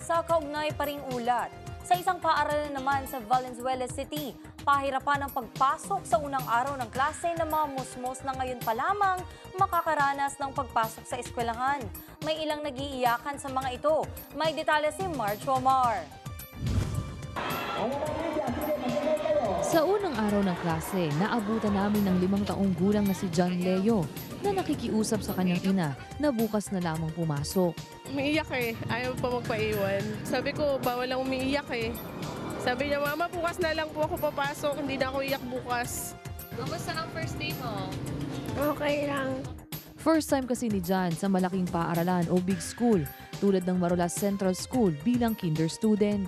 sa kaugnay pa ring ulat. Sa isang paaralan naman sa Valenzuela City, pahirapan ang pagpasok sa unang araw ng klase ng mga musmos na ngayon pa lamang makakaranas ng pagpasok sa eskwelahan. May ilang nagiiyakan sa mga ito. May detalye si March Omar. Sa unang araw ng klase, naabutan namin ng 5 taong gulang na si John Leo na nakikiusap sa kanyang ina na bukas na lamang pumasok. Umiiyak eh. Ayaw pa magpaiwan. Sabi ko, bawal lang umiiyak eh. Sabi niya, Mama, bukas na lang po ako papasok. Hindi na ako iyak bukas. Kamusta ang first day mo? Okay lang. First time kasi ni John sa malaking paaralan o big school tulad ng Marolas Central School bilang kinder student.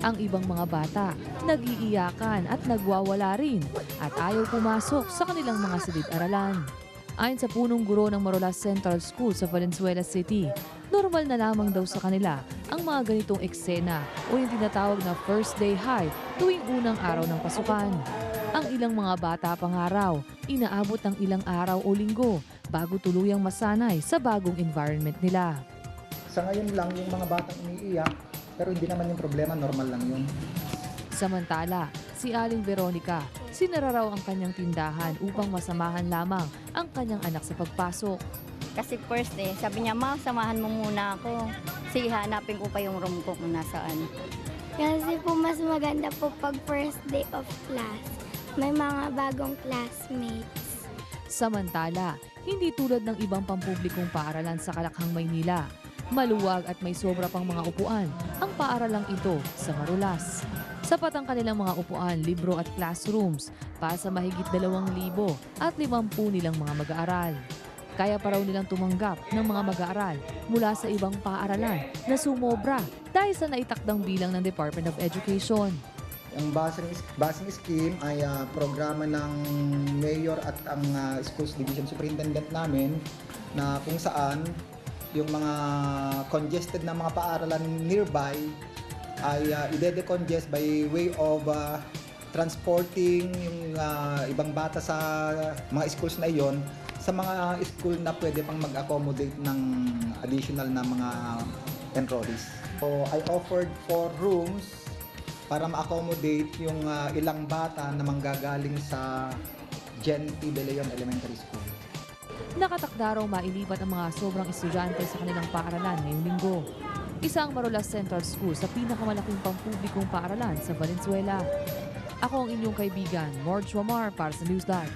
Ang ibang mga bata, nag-iiyakan at nagwawala rin at ayaw pumasok sa kanilang mga silid-aralan. Ayon sa punong guro ng Marolas Central School sa Valenzuela City, normal na lamang daw sa kanila ang mga ganitong eksena o yung tinatawag na first day high tuwing unang araw ng pasukan. Ang ilang mga bata pangaraw, inaabot ng ilang araw o linggo bago tuluyang masanay sa bagong environment nila. Sa ngayon lang yung mga batang umiiyak, pero hindi naman yung problema, normal lang yun. Samantala, si Aling Veronica, sinara raw ang kanyang tindahan upang masamahan lamang ang kanyang anak sa pagpasok. Kasi first sabi niya, Ma, samahan mo muna ako. Sige, hanapin ko pa yung room ko kung nasaan. Kasi po mas maganda po pag first day of class. May mga bagong classmates. Samantala, hindi tulad ng ibang pampublikong paaralan sa Kalakhang, Maynila. Maluwag at may sobra pang mga upuan ang paaralang ito sa Marolas. Sapat ang kanilang mga upuan, libro at classrooms para sa mahigit 2,000 at 50 nilang mga mag-aaral. Kaya pa raw nilang tumanggap ng mga mag-aaral mula sa ibang paaralan na sumobra dahil sa naitakdang bilang ng Department of Education. Ang basing scheme ay programa ng mayor at ang schools division superintendent namin na kung saan yung mga congested na mga paaralan nearby ay i-decongest by way of transporting yung ibang bata sa mga schools na iyon sa mga school na pwede pang mag-accommodate ng additional na mga enrollees. So I offered 4 rooms para ma-accommodate yung ilang bata na manggagaling sa Gen P. De Leon Elementary School. Nakatakda raw mailipat ang mga sobrang estudyante sa kanilang paaralan ngayong linggo. Isa ang Marolas Central School sa pinakamalaking pampublikong paaralan sa Valenzuela. Ako ang inyong kaibigan, March Omar para sa Newsline.